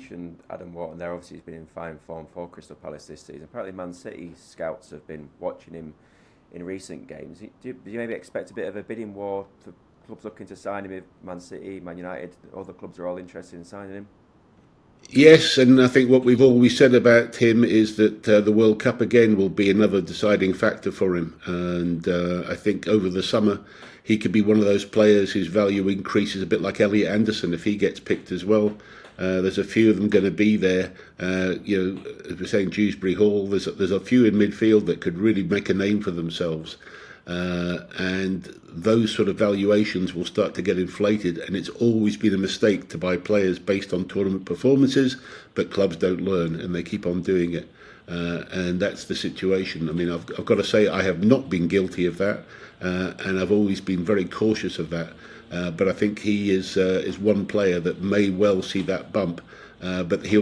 mentioned Adam Wharton there. Obviously, he's been in fine form for Crystal Palace this season. Apparently, Man City scouts have been watching him in recent games. Do you maybe expect a bit of a bidding war for clubs looking to sign him if Man City, Man United, other clubs are all interested in signing him? Yes, and I think what we've always said about him is that the World Cup again will be another deciding factor for him. And I think over the summer he could be one of those players whose value increases a bit like Elliot Anderson if he gets picked as well. There's a few of them going to be there. As we're saying, Dewsbury Hall. There's a few in midfield that could really make a name for themselves. And those sort of valuations will start to get inflated, and it's always been a mistake to buy players based on tournament performances, but clubs don't learn and they keep on doing it, and that's the situation. I mean, I've got to say I have not been guilty of that, and I've always been very cautious of that, but I think he is one player that may well see that bump. But there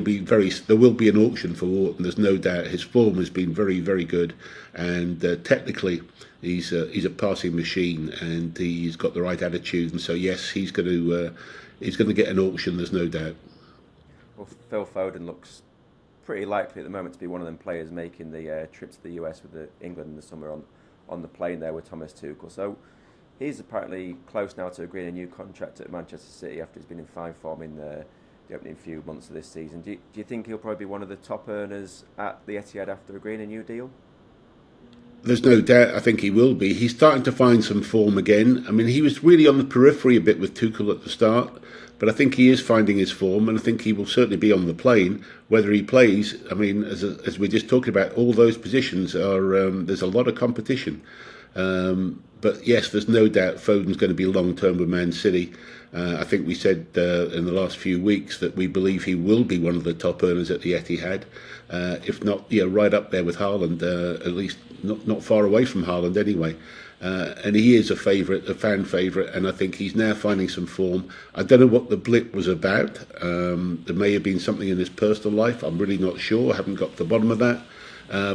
will be an auction for Wharton, there's no doubt. His form has been very, very good, and technically he's a passing machine, and he's got the right attitude, and so yes, he's going to get an auction, there's no doubt. Well, Phil Foden looks pretty likely at the moment to be one of them players making the trip to the US with England in the summer on the plane there with Thomas Tuchel. So he's apparently close now to agreeing a new contract at Manchester City after he's been in fine form in the opening few months of this season. Do you think he'll probably be one of the top earners at the Etihad after agreeing a new deal? There's no doubt I think he will be. He's starting to find some form again. I mean, he was really on the periphery a bit with Tuchel at the start, but I think he is finding his form, and I think he will certainly be on the plane. Whether he plays, I mean, as we're just talking about, all those positions are there's a lot of competition. But yes, there's no doubt Foden's going to be long term with Man City. I think we said in the last few weeks that we believe he will be one of the top earners at the Etihad, if not, right up there with Haaland, at least not far away from Haaland anyway. And he is a fan favourite, and I think he's now finding some form. I don't know what the blip was about. There may have been something in his personal life. I'm really not sure. I haven't got to the bottom of that.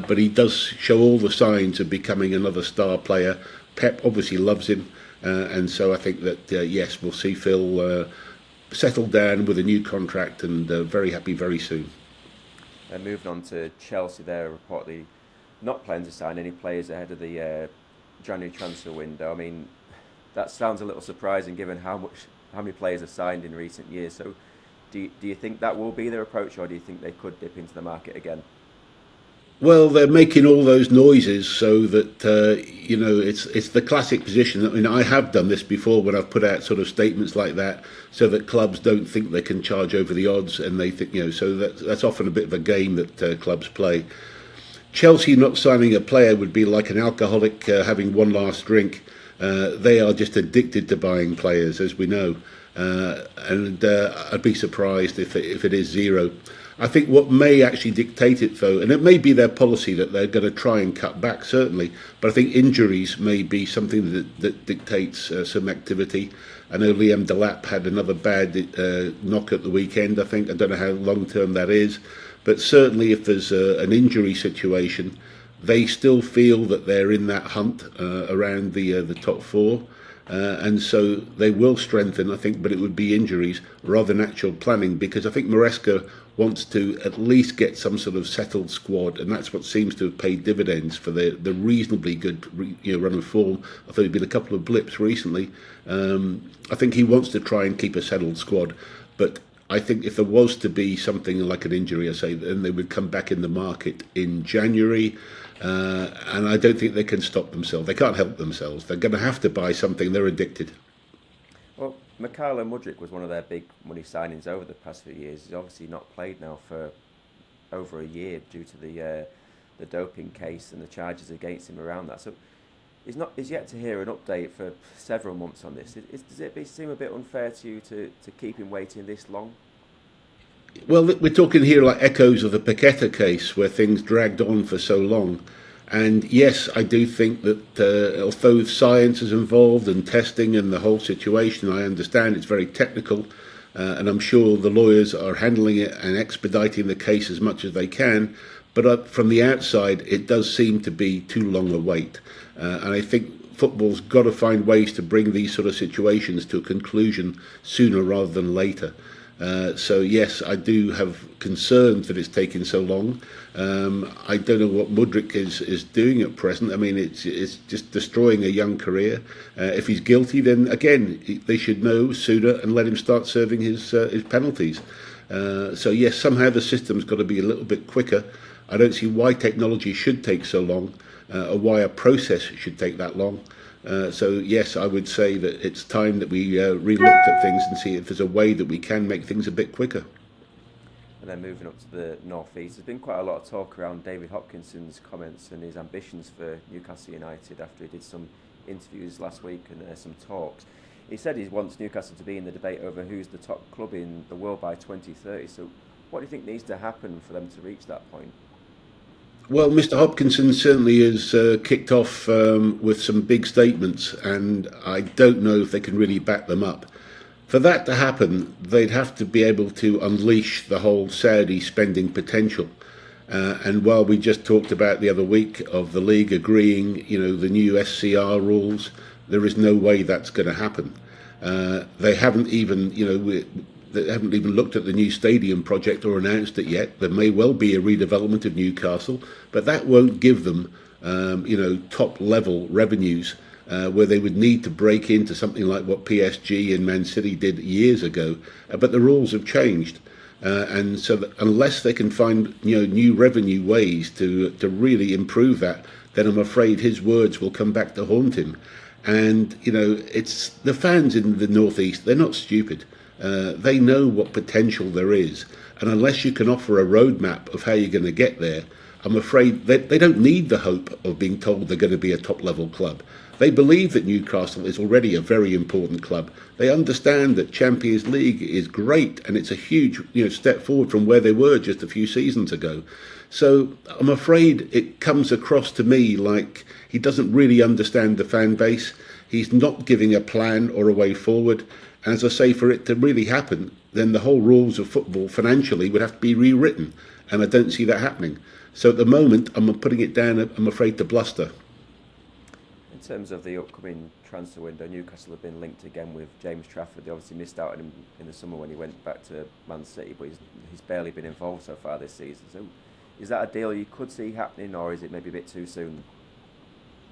But he does show all the signs of becoming another star player. Pep obviously loves him, and so I think that, yes, we'll see Phil settle down with a new contract and very happy very soon. Moving on to Chelsea, they're reportedly not planning to sign any players ahead of the January transfer window. I mean, that sounds a little surprising given how many players are signed in recent years. So do you think that will be their approach, or do you think they could dip into the market again? Well, they're making all those noises so that it's the classic position. I mean, I have done this before when I've put out sort of statements like that, so that clubs don't think they can charge over the odds, and they think so that's often a bit of a game that clubs play. Chelsea not signing a player would be like an alcoholic having one last drink. They are just addicted to buying players, as we know, and I'd be surprised if it is zero. I think what may actually dictate it, though, and it may be their policy that they're going to try and cut back, certainly, but I think injuries may be something that dictates some activity. I know Liam Delap had another bad knock at the weekend, I think. I don't know how long-term that is, but certainly if there's an injury situation, they still feel that they're in that hunt around the top four. And so they will strengthen, I think, but it would be injuries rather than actual planning, because I think Maresca wants to at least get some sort of settled squad, and that's what seems to have paid dividends for the reasonably good run of form. I thought there'd been a couple of blips recently. I think he wants to try and keep a settled squad, but I think if there was to be something like an injury, I say, then they would come back in the market in January. And I don't think they can stop themselves. They can't help themselves. They're going to have to buy something. They're addicted. Well, Mykhailo Mudryk was one of their big money signings over the past few years. He's obviously not played now for over a year due to the doping case and the charges against him around that. So he's yet to hear an update for several months on this. Does it seem a bit unfair to you to keep him waiting this long? Well, we're talking here like echoes of the Paqueta case, where things dragged on for so long. And yes, I do think that although science is involved and testing and the whole situation, I understand it's very technical, and I'm sure the lawyers are handling it and expediting the case as much as they can. But from the outside, it does seem to be too long a wait. And I think football's got to find ways to bring these sort of situations to a conclusion sooner rather than later. So yes, I do have concerns that it's taking so long. I don't know what Mudryk is doing at present. I mean, it's just destroying a young career. If he's guilty, then again they should know sooner and let him start serving his penalties. So yes, somehow the system's got to be a little bit quicker. I don't see why technology should take so long, or why a process should take that long. So yes, I would say that it's time that we re-looked at things and see if there's a way that we can make things a bit quicker. And then moving up to the North East, there's been quite a lot of talk around David Hopkinson's comments and his ambitions for Newcastle United after he did some interviews last week and some talks. He said he wants Newcastle to be in the debate over who's the top club in the world by 2030. So what do you think needs to happen for them to reach that point? Well, Mr. Hopkinson certainly has kicked off with some big statements, and I don't know if they can really back them up. For that to happen, they'd have to be able to unleash the whole Saudi spending potential. And while we just talked about the other week of the league agreeing, the new SCR rules, there is no way that's going to happen. They haven't even, they haven't even looked at the new stadium project or announced it yet. There may well be a redevelopment of Newcastle, but that won't give them, top level revenues where they would need to break into something like what PSG and Man City did years ago. But the rules have changed. And so that unless they can find new revenue ways to really improve that, then I'm afraid his words will come back to haunt him. And it's the fans in the Northeast, they're not stupid. They know what potential there is, and unless you can offer a roadmap of how you're going to get there, I'm afraid they don't need the hope of being told they're going to be a top level club. They believe that Newcastle is already a very important club. They understand that Champions League is great and it's a huge step forward from where they were just a few seasons ago. So I'm afraid it comes across to me like he doesn't really understand the fan base. He's not giving a plan or a way forward. And as I say, for it to really happen, then the whole rules of football financially would have to be rewritten. And I don't see that happening. So at the moment, I'm putting it down, I'm afraid, to bluster. In terms of the upcoming transfer window, Newcastle have been linked again with James Trafford. They obviously missed out on him in the summer when he went back to Man City, but he's barely been involved so far this season. So is that a deal you could see happening, or is it maybe a bit too soon?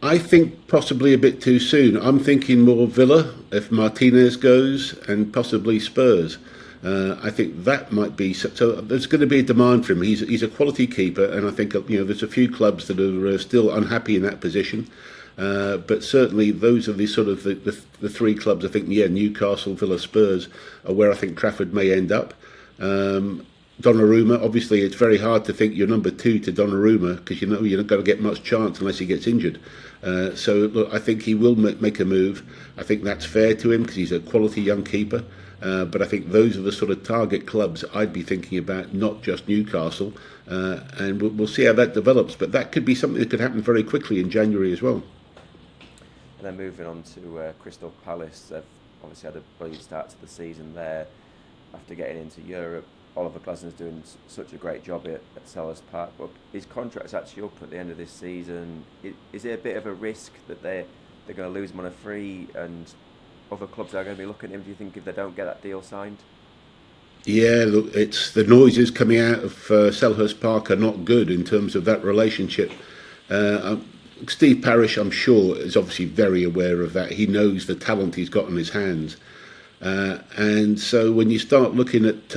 I think possibly a bit too soon. I'm thinking more Villa if Martinez goes, and possibly Spurs. I think that might be so. There's going to be a demand for him. He's a quality keeper, and I think there's a few clubs that are still unhappy in that position. But certainly those are the sort of the three clubs. I think Newcastle, Villa, Spurs are where I think Trafford may end up. Donnarumma, obviously, it's very hard to think you're number two to Donnarumma because you're not going to get much chance unless he gets injured. So look, I think he will make a move. I think that's fair to him because he's a quality young keeper. But I think those are the sort of target clubs I'd be thinking about, not just Newcastle. And we'll see how that develops. But that could be something that could happen very quickly in January as well. And then moving on to Crystal Palace, they've obviously had a brilliant start to the season there after getting into Europe. Oliver Glasner's doing such a great job at Selhurst Park, but his contract's actually up at the end of this season. Is it a bit of a risk that they're going to lose him on a free, and other clubs are going to be looking at him, do you think, if they don't get that deal signed? Yeah, look, it's the noises coming out of Selhurst Park are not good in terms of that relationship. Steve Parish, I'm sure, is obviously very aware of that. He knows the talent he's got on his hands. And so when you start looking at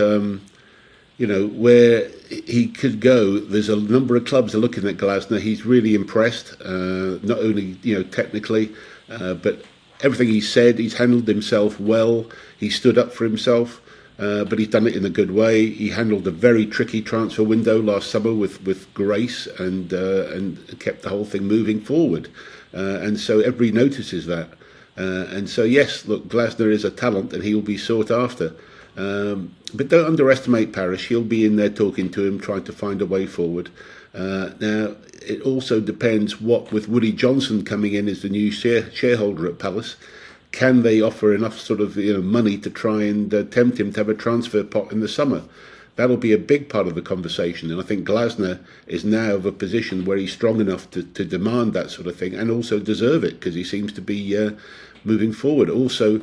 where he could go, there's a number of clubs are looking at Glasner. He's really impressed, not only technically, but everything he said, he's handled himself well. He stood up for himself, but he's done it in a good way. He handled a very tricky transfer window last summer with grace and kept the whole thing moving forward. And so everybody notices that. And so yes, look, Glasner is a talent and he will be sought after. But don't underestimate Parish. He'll be in there talking to him, trying to find a way forward. Now, it also depends what, with Woody Johnson coming in as the new shareholder at Palace, can they offer enough sort of money to try and tempt him to have a transfer pot in the summer? That'll be a big part of the conversation. And I think Glasner is now of a position where he's strong enough to demand that sort of thing and also deserve it because he seems to be moving forward. Also,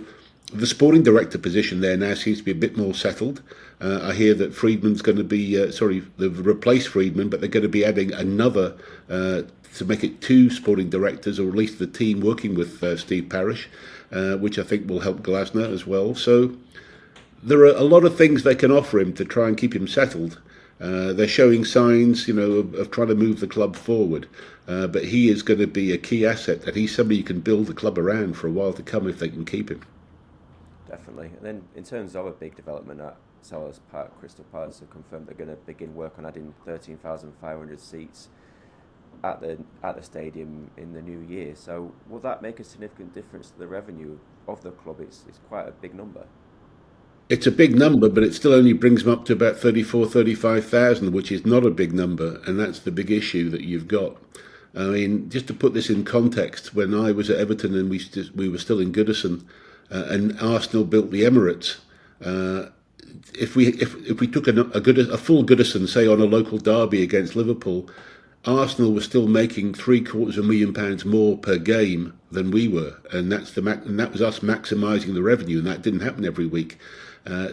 The sporting director position there now seems to be a bit more settled. I hear that Friedman's going to be, they've replaced Friedman, but they're going to be adding another to make it two sporting directors, or at least the team working with Steve Parish, which I think will help Glasner as well. So there are a lot of things they can offer him to try and keep him settled. They're showing signs, of trying to move the club forward. But he is going to be a key asset, and he's somebody you can build the club around for a while to come if they can keep him. Definitely. And then in terms of a big development at Selhurst Park, Crystal Palace have confirmed they're going to begin work on adding 13,500 seats at the stadium in the new year. So will that make a significant difference to the revenue of the club? It's quite a big number. It's a big number, but it still only brings them up to about 35,000, which is not a big number, and that's the big issue that you've got. I mean, just to put this in context, when I was at Everton and we were still in Goodison, and Arsenal built the Emirates, if we took a full Goodison, say on a local derby against Liverpool, Arsenal was still making £750,000 more per game than we were, and that was us maximising the revenue, and that didn't happen every week.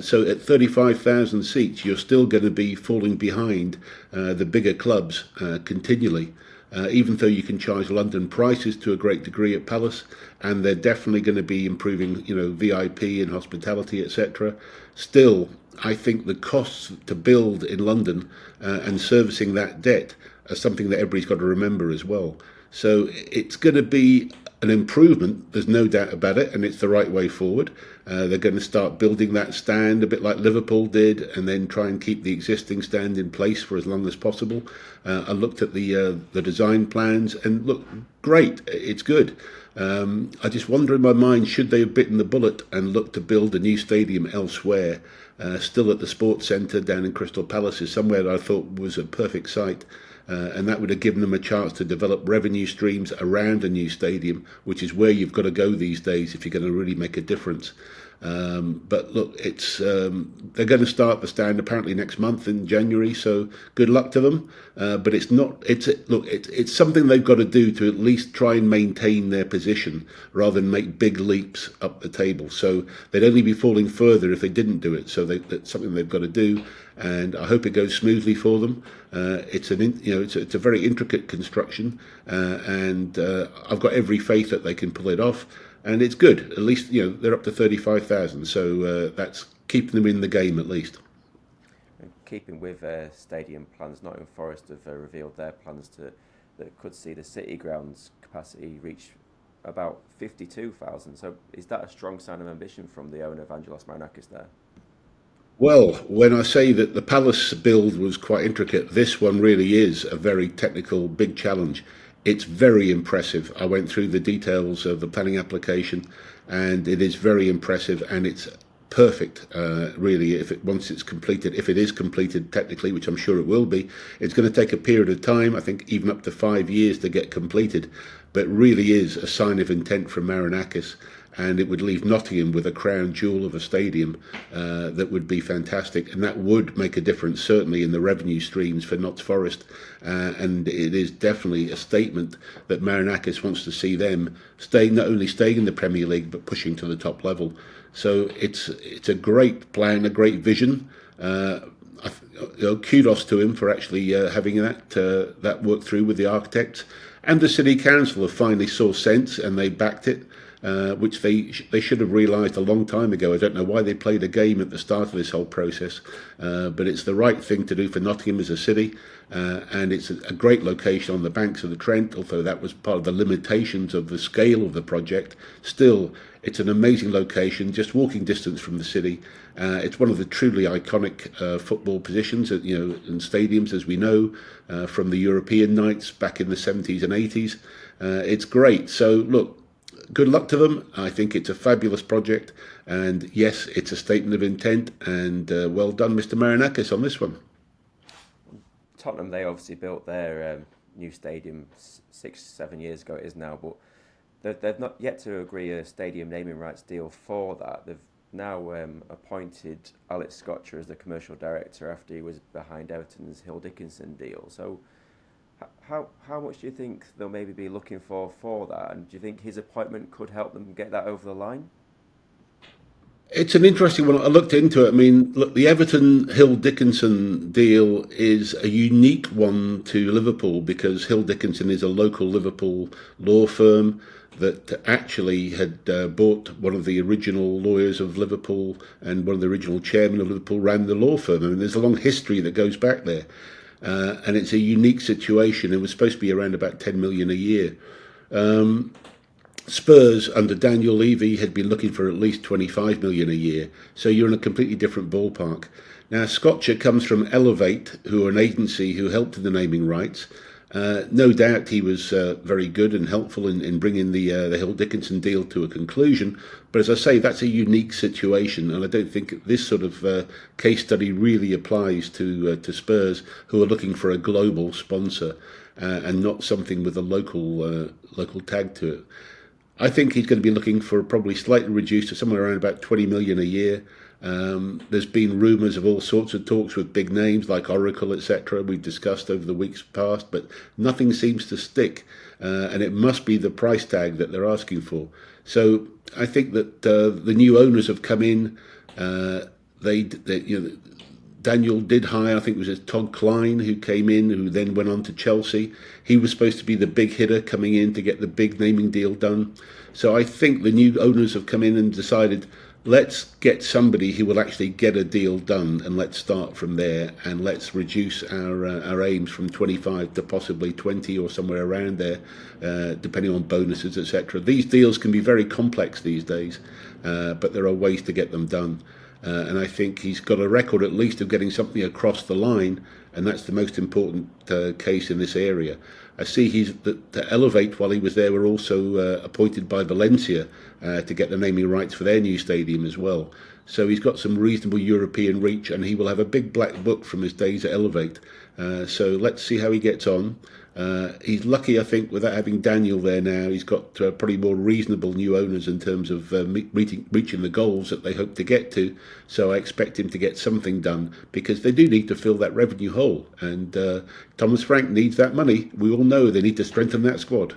So at 35,000 seats, you're still going to be falling behind the bigger clubs continually. Even though you can charge London prices to a great degree at Palace, and they're definitely going to be improving, VIP and hospitality, etc. Still, I think the costs to build in London and servicing that debt are something that everybody's got to remember as well. So it's going to be an improvement, there's no doubt about it, and it's the right way forward. They're going to start building that stand a bit like Liverpool did, and then try and keep the existing stand in place for as long as possible. I looked at the design plans, and look, great, it's good. I just wonder in my mind, should they have bitten the bullet and looked to build a new stadium elsewhere? Still at the Sports Centre down in Crystal Palace is somewhere that I thought was a perfect site. And that would have given them a chance to develop revenue streams around a new stadium, which is where you've got to go these days if you're going to really make a difference. But look, they're going to start the stand apparently next month in January, so good luck to them. But it's something they've got to do to at least try and maintain their position rather than make big leaps up the table. So they'd only be falling further if they didn't do it. So that's something they've got to do, and I hope it goes smoothly for them. It's a very intricate construction, and I've got every faith that they can pull it off. And it's good. At least they're up to 35,000, so that's keeping them in the game at least. And keeping with stadium plans, Nottingham Forest have revealed their plans that could see the City grounds capacity reach about 52,000. So is that a strong sign of ambition from the owner, Evangelos Marinakis, there? Well, when I say that the Palace build was quite intricate, this one really is a very technical, big challenge. It's very impressive. I went through the details of the planning application, and it is very impressive, and it's perfect, really, once it's completed. If it is completed technically, which I'm sure it will be, it's going to take a period of time, I think even up to 5 years to get completed, but really is a sign of intent from Marinakis. And it would leave Nottingham with a crown jewel of a stadium that would be fantastic, and that would make a difference certainly in the revenue streams for Notts Forest, and it is definitely a statement that Marinakis wants to see them not only staying in the Premier League but pushing to the top level. So it's a great plan, a great vision. Kudos to him for actually having that work through with the architects, and the City Council have finally saw sense and they backed it. Which they should have realised a long time ago. I don't know why they played a game at the start of this whole process, but it's the right thing to do for Nottingham as a city, and it's a great location on the banks of the Trent, although that was part of the limitations of the scale of the project. Still, it's an amazing location, just walking distance from the city. It's one of the truly iconic football positions, and stadiums, as we know, from the European nights back in the 70s and 80s. It's great. So, look, good luck to them. I think it's a fabulous project, and yes, it's a statement of intent, and well done, Mr. Marinakis, on this one. Tottenham, they obviously built their new stadium 6-7 years ago, it is now, but they've not yet to agree a stadium naming rights deal for that. They've now appointed Alex Scotcher as the commercial director after he was behind Everton's Hill Dickinson deal. So how much do you think they'll maybe be looking for that? And do you think his appointment could help them get that over the line? It's an interesting one. I looked into it. I mean, look, the Everton Hill Dickinson deal is a unique one to Liverpool because Hill Dickinson is a local Liverpool law firm that actually had bought one of the original lawyers of Liverpool, and one of the original chairmen of Liverpool ran the law firm. I mean, there's a long history that goes back there. And it's a unique situation. It was supposed to be around about 10 million a year. Spurs under Daniel Levy had been looking for at least 25 million a year, so you're in a completely different ballpark. Now, Scotcher comes from Elevate, who are an agency who helped in the naming rights. No doubt he was very good and helpful in bringing the Hill Dickinson deal to a conclusion. But as I say, that's a unique situation, and I don't think this sort of case study really applies to Spurs, who are looking for a global sponsor and not something with a local tag to it. I think he's going to be looking for probably slightly reduced to somewhere around about 20 million a year. There's been rumours of all sorts of talks with big names like Oracle, etc. We've discussed over the weeks past, but nothing seems to stick, and it must be the price tag that they're asking for. So I think that the new owners have come in. Daniel did hire, I think it was Todd Klein, who came in, who then went on to Chelsea. He was supposed to be the big hitter coming in to get the big naming deal done. So I think the new owners have come in and decided, let's get somebody who will actually get a deal done, and let's start from there, and let's reduce our aims from 25 to possibly 20 or somewhere around there, depending on bonuses, etc. These deals can be very complex these days, but there are ways to get them done. And I think he's got a record at least of getting something across the line, and that's the most important case in this area. I see he's to Elevate, while he was there, were also appointed by Valencia to get the naming rights for their new stadium as well. So he's got some reasonable European reach, and he will have a big black book from his days at Elevate. So let's see how he gets on. He's lucky, I think, without having Daniel there now. He's got probably more reasonable new owners in terms of reaching the goals that they hope to get to. So I expect him to get something done, because they do need to fill that revenue hole. And Thomas Frank needs that money. We all know they need to strengthen that squad.